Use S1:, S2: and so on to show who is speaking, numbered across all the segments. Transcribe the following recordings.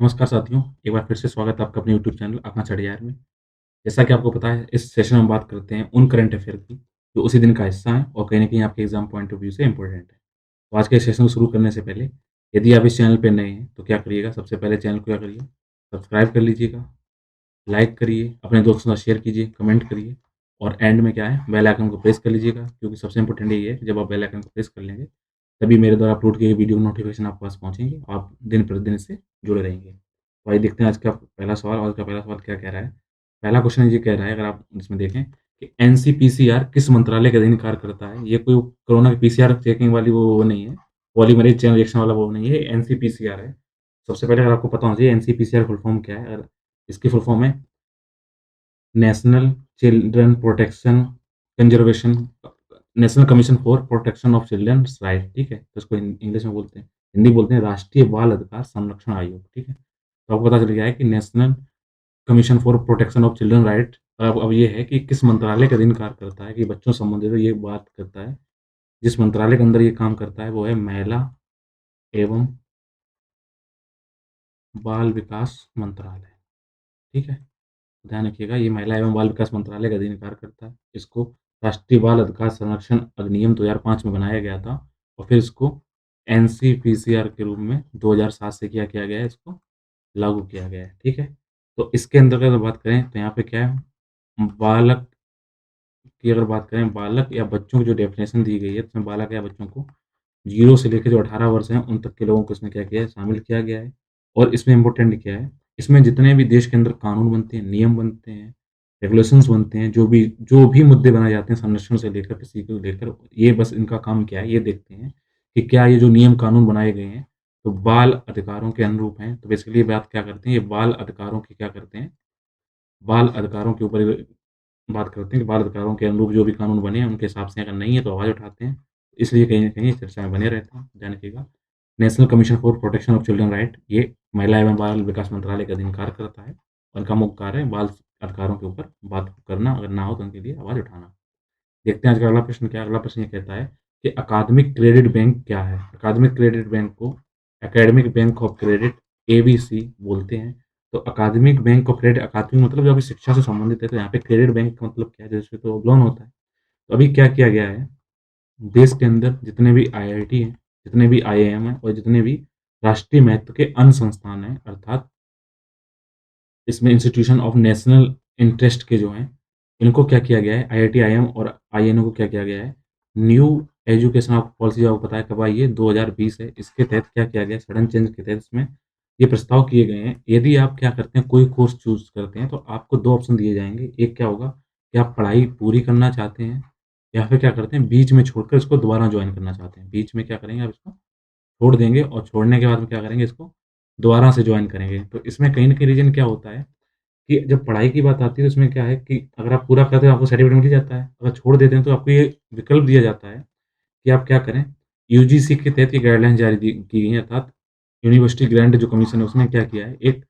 S1: नमस्कार साथियों, एक बार फिर से स्वागत है आपका अपने यूट्यूब चैनल अपना स्टडी यार में। जैसा कि आपको पता है, इस सेशन में हम बात करते हैं उन करंट अफेयर की, जो उसी दिन का हिस्सा है और कहीं न कहीं आपके एग्ज़ाम पॉइंट ऑफ व्यू से इम्पोर्टेंट है। तो आज के सेशन को शुरू करने से पहले, यदि आप इस चैनल पे नए हैं, तो क्या करिएगा, सबसे पहले चैनल को क्या करिए, सब्सक्राइब कर लीजिएगा, लाइक करिए, अपने दोस्तों के साथ शेयर कीजिए, कमेंट करिए और एंड में क्या है, बेल आइकन को प्रेस कर लीजिएगा क्योंकि सबसे इम्पोर्टेंट यही है कि जब आप बेल आइकन को प्रेस कर लेंगे, तभी मेरे द्वारा अपलोड किए गए वीडियो नोटिफ़िकेशन आपके पास पहुँचेंगे और आप दिन-प्रतिदिन इससे जुड़े रहेंगे। तो आइए देखते हैं आज का पहला सवाल और आज का पहला सवाल क्या कह रहा है। पहला क्वेश्चन ये कह रहा है, अगर आप इसमें देखें कि एनसीपीसीआर किस मंत्रालय के अधीन कार्य करता है? ये कोई कोरोना की पीसीआर चेकिंग वाली वो नहीं है, पॉलीमरेज़ चेन रिएक्शन वाला वो नहीं है, एनसीपीसीआर है। सबसे पहले अगर आपको पता होना चाहिए एनसीपीसीआर फुल फॉर्म क्या है? इसकी फुल फॉर्म है national children protection conservation national commission for protection of children's right, ठीक है? तो इसको इंग्लिश में बोलते हैं, हिंदी बोलते हैं राष्ट्रीय बाल अधिकार संरक्षण आयोग, ठीक है? तो आपको पता चल गया है कि national commission for protection of children right अब ये है कि किस मंत्रालय के अधीन कार्य करता है, कि बच्चों से संबंधित ये बात करता है। जिस मंत्रालय के अंदर ये काम करता है वो है महिला एवं बाल विकास मंत्रालय, ठीक है? ध्यान रखिएगा, ये महिला एवं बाल विकास मंत्रालय के अधीन कार्य करता है। इसको राष्ट्रीय बाल अधिकार संरक्षण अधिनियम 2005 में बनाया गया था और फिर इसको एनसीपीसीआर के रूप में 2007 से क्या किया गया है, इसको लागू किया गया है, ठीक है? तो इसके अंतर्गत अगर बात करें तो यहाँ पे क्या है, बालक की अगर बात करें, बालक या बच्चों की जो डेफ़िनेशन दी गई है, इसमें बालक या बच्चों को 0 से लेके जो 18 वर्ष हैं, उन तक के लोगों को इसमें क्या किया है, शामिल किया गया है। और इसमें इम्पोर्टेंट क्या है, इसमें जितने भी देश के अंदर कानून बनते हैं, नियम बनते हैं, रेगुलेशंस बनते हैं, जो भी मुद्दे बनाए जाते हैं संरक्षण से लेकर किसी को लेकर, ये बस इनका काम क्या है, ये देखते हैं कि क्या ये जो नियम कानून बनाए गए हैं, तो बाल अधिकारों के अनुरूप हैं। तो बेसिकली ये बात क्या करते हैं, ये बाल अधिकारों की क्या करते हैं, बाल अधिकारों के ऊपर बात करते हैं कि बाल अधिकारों के अनुरूप जो भी कानून बने हैं, उनके हिसाब से अगर नहीं है तो आवाज़ उठाते हैं। इसलिए कहीं न कहीं चर्चा में बने रहते हैं, ध्यान रखिएगा। National commission for protection of children right, ये महिला एवं बाल विकास मंत्रालय का अधीन कार्य करता है और इनका मुख्य कार्य है बाल अधिकारों के ऊपर बात करना, अगर ना हो तो उनके लिए आवाज़ उठाना। देखते हैं आज का अगला प्रश्न क्या है, अगला प्रश्न ये कहता है कि अकादमिक क्रेडिट बैंक क्या है? अकादमिक क्रेडिट बैंक को academic bank of credit ABC बोलते हैं। तो अकादमिक बैंक ऑफ क्रेडिट, अकादमिक मतलब जो आपकी शिक्षा से संबंधित है, तो यहाँ पे क्रेडिट बैंक का मतलब क्या है? जैसे तो लोन होता है। तो अभी क्या किया गया है, देश के अंदर जितने भी आईआईटी हैं, जितने भी आईआईएम हैं और जितने भी राष्ट्रीय महत्व के अन्य संस्थान हैं, अर्थात इसमें इंस्टीट्यूशन ऑफ नेशनल इंटरेस्ट के जो हैं, इनको क्या किया गया है, आईआईटी, आईआईएम और आईएनओ को क्या किया गया है, न्यू एजुकेशन ऑफ पॉलिसी आपको पता है कब आई है, 2020 है। इसके तहत क्या किया गया है, सडन चेंज के तहत इसमें ये प्रस्ताव किए गए हैं। यदि आप क्या करते हैं, कोई कोर्स चूज़ करते हैं, तो आपको 2 ऑप्शन दिए जाएँगे। एक क्या होगा कि आप पढ़ाई पूरी करना चाहते हैं या फिर क्या करते हैं, बीच में छोड़कर इसको दोबारा जॉइन करना चाहते हैं। बीच में क्या करेंगे, आप इसको छोड़ देंगे और छोड़ने के बाद में क्या करेंगे, इसको दोबारा से जॉइन करेंगे। तो इसमें कहीं न कहीं रीज़न क्या होता है कि जब पढ़ाई की बात आती है तो इसमें क्या है कि अगर आप पूरा करते हैं आपको सर्टिफ़िकेट मिल ही जाता है। अगर छोड़ देते हैं तो आपको ये विकल्प दिया जाता है कि आप क्या करें, यूजीसी के तहत ये गाइडलाइन जारी की गई है, अर्थात यूनिवर्सिटी ग्रांट जो कमीशन है उसने क्या किया है, एक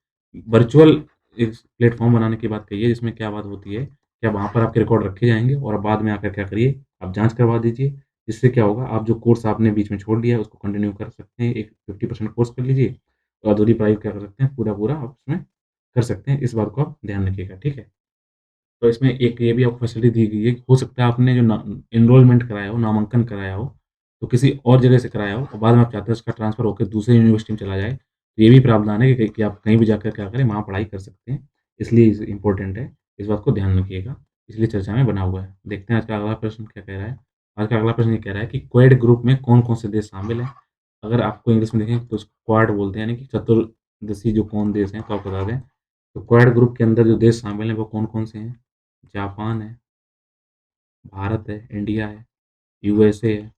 S1: वर्चुअल एक प्लेटफ़ॉर्म बनाने की बात कही है, जिसमें क्या बात होती है कि वहाँ पर आपके रिकॉर्ड रखे जाएँगे और बाद में आकर क्या करिए, आप जाँच करवा दीजिए। जिससे क्या होगा, आप जो कोर्स आपने बीच में छोड़ दिया है उसको कंटिन्यू कर सकते हैं। एक 50% कोर्स कर लीजिए और अधूरी पढ़ाई क्या कर सकते हैं, पूरा-पूरा आप उसमें कर सकते हैं। इस बात को आप ध्यान रखिएगा, ठीक है? तो इसमें एक ये भी आपको फैसिलिटी दी गई है कि हो सकता है आपने जो ना एनरोलमेंट कराया हो, नामांकन कराया हो, तो किसी और जगह से कराया हो और बाद में आप चाहते हैं उसका ट्रांसफ़र होके दूसरी यूनिवर्सिटी में चला जाए। तो ये भी प्रावधान है कि आप कहीं भी जाकर क्या करें, वहाँ पढ़ाई कर सकते हैं। इसलिए इस इम्पोर्टेंट है, इस बात को ध्यान रखिएगा, इसलिए चर्चा में बना हुआ है। देखते हैं आज का अगला प्रश्न क्या कह रहा है। आज का अगला प्रश्न ये कह रहा है कि क्वेड ग्रुप में कौन-कौन से देश शामिल हैं? अगर आपको इंग्लिश में देखें तो उसको क्वाड बोलते हैं, यानी कि चतुर्दशी जो कौन देश हैं, तो आपको बता दें, तो क्वाड ग्रुप के अंदर जो देश शामिल हैं वो कौन-कौन से हैं? जापान है, भारत है, इंडिया है, यूएसए है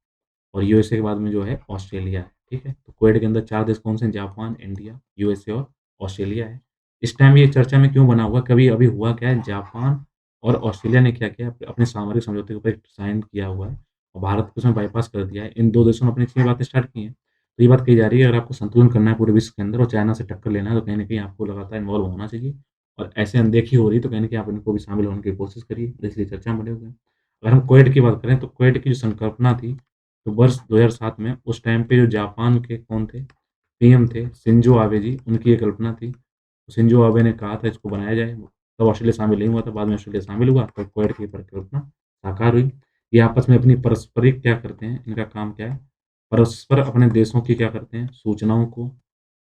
S1: और यूएसए के बाद में जो है ऑस्ट्रेलिया है, ठीक है? तो क्वेड के अंदर 4 देश कौन से हैं? जापान, इंडिया, यूएसए और ऑस्ट्रेलिया है। इस टाइम ये चर्चा में क्यों बना हुआ? कभी अभी हुआ क्या है, जापान और ऑस्ट्रेलिया ने क्या किया, अपने सामरिक समझौते के ऊपर एक साइन किया हुआ है और भारत को उसमें बाईपास कर दिया है। इन 2 देशों ने अपनी अपनी बातें स्टार्ट की हैं। तो ये बात कही जा रही है, अगर आपको संतुलन करना है पूरे विश्व के अंदर और चाइना से टक्कर लेना है, तो कहीं न कहीं आपको लगातार इन्वॉल्व होना चाहिए और ऐसे अनदेखी हो रही है, तो कहीं न कहीं आप इनको भी शामिल होने की कोशिश करिए, इसलिए चर्चा में बने हुए हैं। अगर हम क्वेड की बात करें, तो क्वेड की जो संकल्पना थी, तो वर्ष 2007 में उस टाइम पे जो जापान के कौन थे? पीएम थे शिंजो आबे जी, उनकी ये कल्पना थी। शिंजो आबे ने कहा था इसको बनाया जाए, तब ऑस्ट्रेलिया शामिल नहीं हुआ था, बाद में ऑस्ट्रेलिया शामिल हुआ, तब क्वाड की परिकल्पना साकार हुई। ये आपस में अपनी पारस्परिक क्या करते हैं, इनका काम क्या है, परस्पर अपने देशों की क्या करते हैं, सूचनाओं को,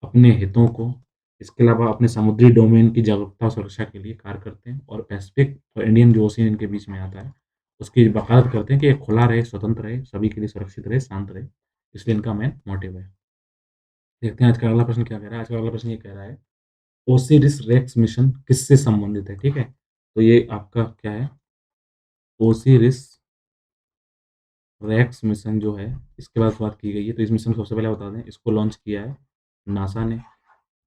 S1: अपने हितों को, इसके अलावा अपने समुद्री डोमेन की जागरूकता और सुरक्षा के लिए कार्य करते हैं और पैसिफिक और इंडियन जो ओशियन इनके बीच में आता है, उसकी वकालत करते हैं कि ये खुला रहे, स्वतंत्र रहे, सभी के लिए सुरक्षित रहे, शांत रहे। इसलिए इनका मेन मोटिव है। देखते हैं आज का अगला प्रश्न क्या कह रहा है। आज का अगला प्रश्न ये कह रहा है, ओसिरिस रेक्स मिशन किससे संबंधित है? ठीक है? तो ये आपका क्या है, ओसिरिस रेक्स मिशन जो है, इसके बात की गई है। तो इस मिशन को सबसे पहले बता दें, इसको लॉन्च किया है नासा ने।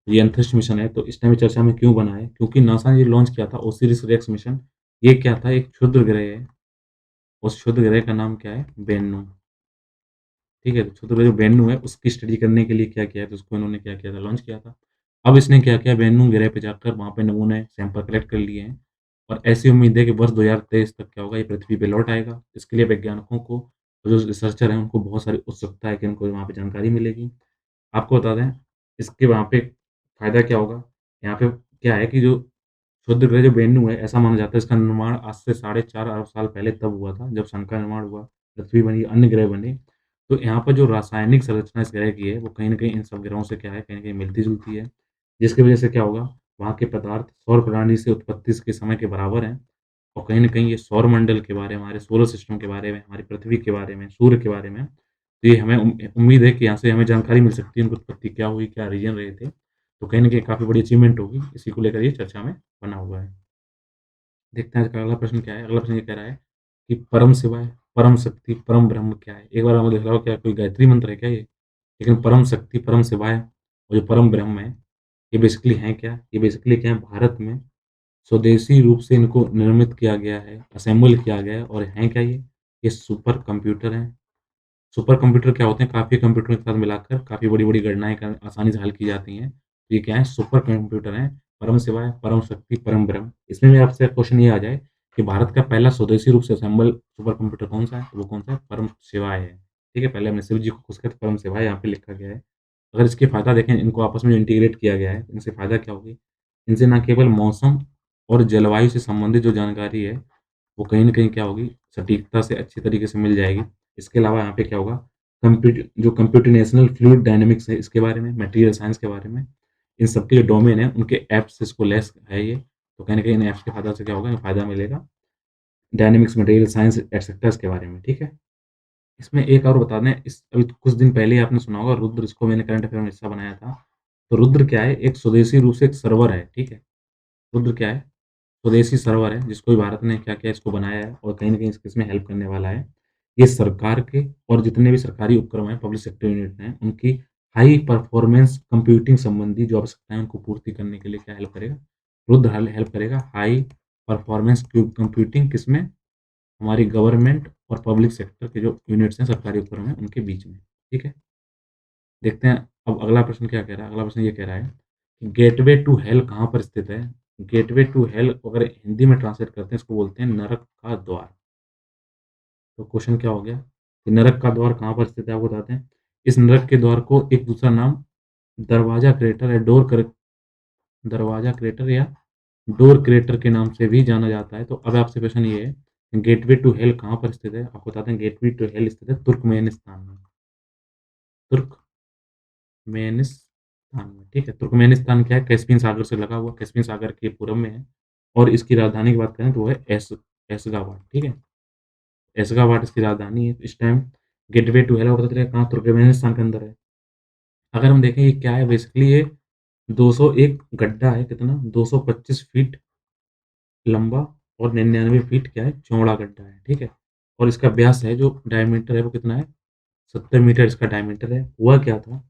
S1: ये एंथ्रस्ट मिशन है, तो इस टाइम चर्चा में क्यों बना है? क्योंकि नासा ने ये लॉन्च किया था ओसिरिस रेक्स मिशन। ये क्या था? एक क्षुद्र ग्रह है। उस क्षुद्र ग्रह का नाम क्या है? बेन्नु। ठीक है? तो क्षुद्र ग्रह जो बेन्नु है, उसकी स्टडी करने के लिए क्या किया है, तो उसको इन्होंने क्या किया था? लॉन्च किया था। अब इसने क्या किया? बेन्नु ग्रह पे जाकर वहाँ पे नमूने सैंपल कलेक्ट कर लिए हैं और ऐसी उम्मीद है कि वर्ष 2023 तक क्या होगा, ये पृथ्वी पे लौट आएगा। इसके लिए वैज्ञानिकों को, जो रिसर्चर हैं, उनको बहुत सारी उत्सुकता है कि उनको वहाँ पे जानकारी मिलेगी। आपको बता दें, इसके वहाँ पे फ़ायदा क्या होगा? यहाँ पे क्या है कि जो क्षुद्र ग्रह जो बेन्नु है, ऐसा माना जाता है इसका निर्माण आज से साढ़े 4 अरब साल पहले तब हुआ था, जब सन का निर्माण हुआ, पृथ्वी बनी, अन्य ग्रह बने। तो यहाँ पर जो रासायनिक संरचना इस ग्रह की है, वो कहीं न कहीं इन सब ग्रहों से क्या है, कहीं न कहीं मिलती-जुलती है, जिसकी वजह से क्या होगा, वहाँ के पदार्थ सौर प्रणाली से उत्पत्ति के समय के बराबर हैं और कहीं न कहीं ये सौरमंडल के बारे में, हमारे सोलर सिस्टम के बारे में, हमारी पृथ्वी के बारे में, सूर्य के बारे में, तो ये हमें उम्मीद है कि यहाँ से हमें जानकारी मिल सकती है, उनकी उत्पत्ति क्या हुई, क्या रीजन रहे थे। तो कहीं न कहीं काफ़ी बड़ी अचीवमेंट होगी, इसी को लेकर ये चर्चा में बना हुआ है। देखते हैं आज का अगला प्रश्न क्या है। अगला प्रश्न ये कह रहा है कि परम शिवाय, परम शक्ति, परम ब्रह्म क्या है? एक बार हमें दिख रहा हो, क्या कोई गायत्री मंत्र है क्या ये? लेकिन परम शक्ति, परम शिवाय और जो परम ब्रह्म है, ये बेसिकली हैं क्या? ये बेसिकली क्या है, भारत में स्वदेशी रूप से इनको निर्मित किया गया है, असेंबल किया गया है और हैं क्या ये? ये सुपर कंप्यूटर हैं। सुपर कंप्यूटर क्या होते हैं? काफ़ी कंप्यूटरों के साथ मिलाकर काफ़ी बड़ी-बड़ी गणनाएँ आसानी से हल की जाती हैं। तो ये क्या है? सुपर कंप्यूटर हैं। परम शिवाय, परम शक्ति, परम ब्रह्म। इसमें भी आपसे क्वेश्चन ये आ जाए कि भारत का पहला स्वदेशी रूप से असेंबल सुपर कंप्यूटर कौन-सा है? वो कौन-सा है? परम शिवाय है। ठीक है? पहले हमने शिव जी को खुश किया तो परम शिवाय यहाँ पे लिखा गया है। अगर इसके फ़ायदा देखें, इनको आपस में जो इंटीग्रेट किया गया है, इनसे फ़ायदा क्या होगी? इनसे ना केवल मौसम और जलवायु से संबंधित जो जानकारी है, वो कहीं न कहीं क्या होगी, सटीकता से अच्छी तरीके से मिल जाएगी। इसके अलावा यहाँ पे क्या होगा, जो कंप्यूटेशनल फ्लूइड डायनामिक्स है, इसके बारे में, मटीरियल साइंस के बारे में, इन सब के जो डोमेन है, उनके ऐप्स से इसको लैस है ये। तो कहीं न कहीं इन ऐप्स के फ़ायदा से क्या होगा, फ़ायदा मिलेगा। डायनामिक्स, मटीरियल साइंस एटसेट्रा इसके बारे में, ठीक है? इसमें एक और बता दें, इस अभी कुछ दिन पहले ही आपने सुना होगा रुद्र, इसको मैंने करंट अफेयर में हिस्सा बनाया था। तो रुद्र क्या है, एक स्वदेशी रूप से एक सर्वर है, ठीक है? रुद्र क्या है? स्वदेशी सर्वर है, जिसको भी भारत ने क्या किया, इसको बनाया है और कहीं न कहीं इसमें हेल्प करने वाला है। ये सरकार के और जितने भी सरकारी उपक्रम हैं, पब्लिक सेक्टर यूनिट हैं, उनकी हाई परफॉर्मेंस कंप्यूटिंग संबंधी जो आवश्यकताएँ हैं, उनको पूर्ति करने के लिए क्या हेल्प करेगा? रुद्र हेल्प करेगा हाई परफॉर्मेंस कंप्यूटिंग किसमें? हमारी गवर्नमेंट और पब्लिक सेक्टर के जो यूनिट्स हैं, सरकारी उपक्रम हैं, उनके बीच में, ठीक है? देखते हैं अब अगला प्रश्न क्या कह रहा है। अगला प्रश्न ये कह रहा है कि गेटवे टू हेल कहाँ पर स्थित है? गेटवे टू हेल अगर हिंदी में ट्रांसलेट करते हैं, इसको बोलते हैं नरक का द्वार। तो क्वेश्चन क्या हो गया कि नरक का द्वार कहाँ पर स्थित है, आपको बताते हैं। इस नरक के द्वार को एक दूसरा नाम दरवाजा क्रेटर या दरवाजा क्रेटर या डोर क्रेटर के नाम से भी जाना जाता है। तो अब आपसे क्वेश्चन ये है, गेटवे टू हेल कहाँ पर स्थित है? आपको बताते हैं, गेटवे टू हेल स्थित है तुर्कमेनिस्तान में। तुर्कमेनिस्तान में, ठीक है? तुर्कमेनिस्तान क्या है? कैस्पियन सागर से लगा हुआ, कैस्पियन सागर के पूरब में है और इसकी राजधानी की बात करें तो वो है एशगाबाद, ठीक है? एशगाबाद इसकी राजधानी है। इस टाइम गेटवे टू हेल पता चलेगा कहाँ, तुर्कमेनिस्तान के अंदर है। अगर हम देखें ये क्या है, बेसिकली ये 201 गड्ढा है, कितना? 225 फीट लंबा और 99 फीट क्या है, चौड़ा गड्ढा है, ठीक है? और इसका व्यास है, जो डायमीटर है वो कितना है? 70 मीटर इसका डायमीटर है। हुआ क्या था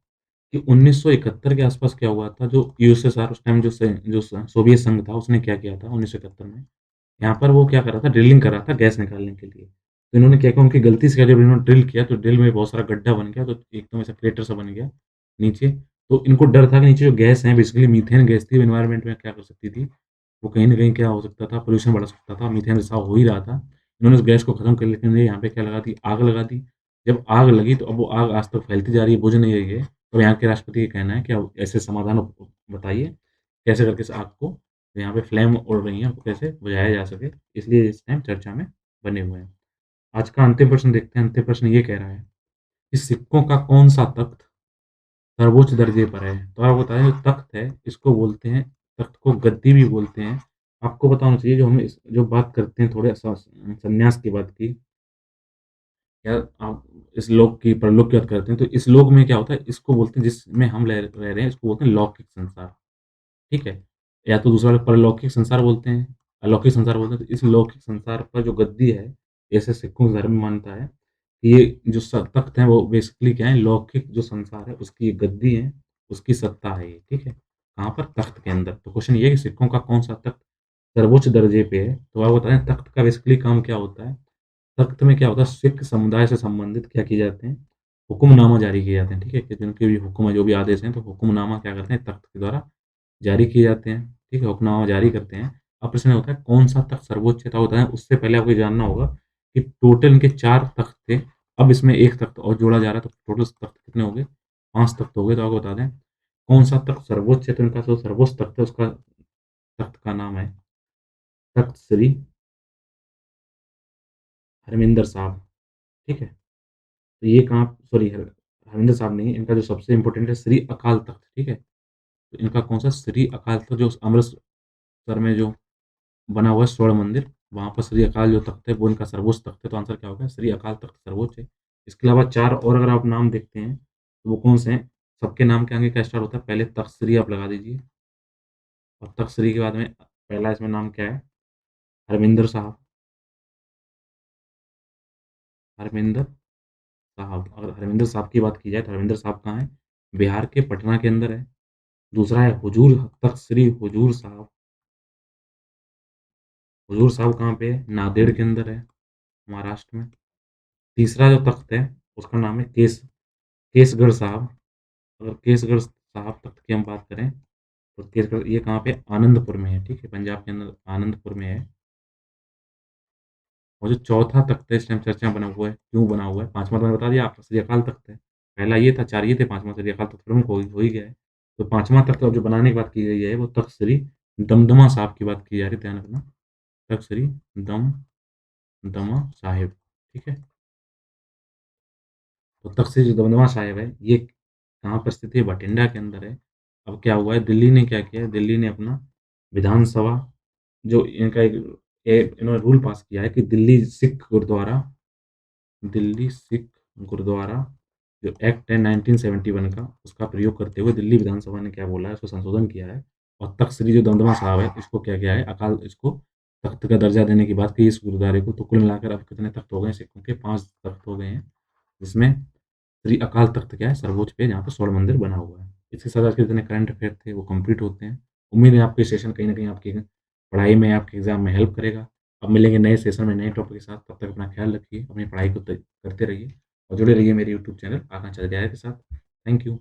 S1: कि 1971 के आसपास क्या हुआ था, जो यूएसएसआर उस टाइम जो सोवियत संघ था, उसने क्या किया था 1971 में, यहाँ पर वो क्या कर रहा था, ड्रिलिंग कर रहा था गैस निकालने के लिए। तो इन्होंने क्या किया, उनकी गलती से क्या, जब इन्होंने ड्रिल किया तो ड्रिल में बहुत सारा गड्ढा बन गया, तो एकदम ऐसा क्रेटर सा बन गया नीचे। तो इनको डर था कि नीचे जो गैस है, बेसिकली मीथेन गैस थी, एनवायरनमेंट में क्या कर सकती थी, वो कहीं न कहीं क्या हो सकता था, पॉल्यूशन बढ़ा सकता था, मीथेन रिसाव हो ही रहा था। इन्होंने उस गैस को खत्म करने के लिए यहाँ पे क्या लगा दी, आग लगा दी। जब आग लगी तो अब वो आग आज तक फैलती जा रही है, बुझ नहीं रही है। तो यहाँ के राष्ट्रपति का कहना है कि अब ऐसे समाधान बताइए, कैसे करके इस आग को यहाँ पे फ्लेम उड़ रही है, उनको कैसे बुझाया जा सके, इसलिए इस टाइम चर्चा में बने हुए हैं। आज का अंतिम प्रश्न देखते हैं, अंतिम प्रश्न ये कह रहा है कि सिक्कों का कौन-सा तख्त सर्वोच्च दर्जे पर है? तो आप बताएँ जो तख्त है, इसको बोलते हैं, तख्त को गद्दी भी बोलते हैं। आपको पता होना चाहिए जो हम इस जो बात करते हैं थोड़े संन्यास की बात की, या आप इस लोक की परलोक की बात करते हैं, तो इस लोक में क्या होता है, इसको बोलते हैं जिसमें हम रह रहे हैं, इसको बोलते हैं लौकिक संसार, ठीक है? या तो दूसरा वाला परलौकिक संसार बोलते हैं, अलौकिक संसार बोलते हैं, तो इस लौकिक संसार पर जो गद्दी है, जैसे सिखों के धर्म में मान्यता है, कि ये जो तख्त है वो बेसिकली क्या है, लौकिक जो संसार है उसकी ये गद्दी है, उसकी सत्ता है ये, ठीक है? कहाँ पर? तख्त के अंदर। तो क्वेश्चन ये है कि सिक्कों का कौन-सा तख्त सर्वोच्च दर्जे पे है? तो आप बताएँ तख्त का बेसिकली काम क्या होता है? तख्त में क्या होता है, सिख समुदाय से संबंधित क्या किए जाते हैं, हुक्मनामा जारी किए जाते हैं, ठीक है? कि जिनके भी हुक्म है, जो भी आदेश हैं, तो हुक्मनामा क्या करते हैं, तख्त के द्वारा जारी किए जाते हैं, ठीक है? हुक्मनामा जारी करते हैं। अब प्रश्न होता है कौन-सा तख्त सर्वोच्च होता है? उससे पहले आपको ये जानना होगा कि टोटल इनके 4 तख्त थे, अब इसमें 1 तख्त और जोड़ा जा रहा है, तो टोटल तख्त कितने हो गए? 5 तख्त हो गए। तो आपको बता दें, कौन-सा तख्त सर्वोच्च है, तो इनका जो सर्वोच्च तख्त है, उसका तख्त का नाम है तख्त श्री हरमिंदर साहिब, ठीक है? तो ये कहाँ सॉरी हरमिंदर साहिब नहीं, इनका जो सबसे इम्पोर्टेंट है श्री अकाल तख्त, ठीक है? तो इनका कौन-सा श्री अकाल तख्त जो अमृतसर में जो बना हुआ है स्वर्ण मंदिर, वहाँ पर श्री अकाल जो तख्त है वो इनका सर्वोच्च तख्त है, तो आंसर क्या होगा? श्री अकाल तख्त सर्वोच्च है। इसके अलावा 4 और अगर आप नाम देखते हैं, तो वो कौन से हैं? सबके नाम के आगे क्या स्टार्ट होता है? पहले तख्त श्री आप लगा दीजिए, और तख्त श्री के बाद में पहला इसमें नाम क्या है? हरमिंदर साहब, हरमिंदर साहब। अगर हरमिंदर साहब की बात की जाए, तो हरमिंदर साहब कहाँ हैं? बिहार के पटना के अंदर है। दूसरा है हुजूर तख्त श्री हुजूर साहब, हुजूर साहब कहाँ पे है? नांदेड़ के अंदर है, महाराष्ट्र में। तीसरा जो तख्त है, उसका नाम है केसगढ़ साहब। अगर केसगढ़ साहब तख्त की हम बात करें, तो केसगढ़ ये कहाँ पे? आनंदपुर में है, ठीक है? पंजाब के अंदर आनंदपुर में है। और जो चौथा तख्त है इस टाइम चर्चा में बना हुआ है, क्यों बना हुआ है? 5वाँ तो मैंने बता दिया आपको, श्री अकाल तख्त है। पहला ये था, 4 ये थे, 5वाँ श्री अकाल तख्त प्रमुख हो ही गया है। तो 5वाँ तख्त अब जो बनाने की बात की गई है, वो तख्त श्री दमदमा साहिब की बात की जा रही है, ध्यान रखना। तख्त श्री दमदमा साहिब, ठीक है? तो तख्त श्री जो दमदमा साहिब है, ये कहाँ पर स्थित है? बठिंडा के अंदर है। अब क्या हुआ है, दिल्ली ने क्या किया है, दिल्ली ने अपना विधानसभा जो इनका इन्होंने रूल पास किया है कि दिल्ली सिख गुरुद्वारा जो एक्ट है 1971 का, उसका प्रयोग करते हुए दिल्ली विधानसभा ने क्या बोला है, उसको संशोधन किया है, और तख्त श्री जो दमदमा साहब है, इसको क्या किया है, इसको तख्त का दर्जा देने की बात की इस गुरुद्वारे को। तो कुल मिलाकर अब कितने तख्त हो गए हैं सिखों के? 5 तख्त हो गए हैं, जिसमें श्री अकाल तख्त क्या है, सर्वोच्च पे, जहाँ पे स्वर्ण मंदिर बना हुआ है। इसके साथ आज के जितने करंट अफेयर थे वो कंप्लीट होते हैं। उम्मीद है आपको ये सेशन कहीं न कहीं आपकी पढ़ाई में, आपके एग्ज़ाम में हेल्प करेगा। अब मिलेंगे नए सेशन में नए टॉपिक के साथ, तब तक अपना ख्याल रखिए, अपनी पढ़ाई को करते रहिए और जुड़े रहिए मेरे यूट्यूब चैनल आकांक्षा अध्याय के साथ। Thank you.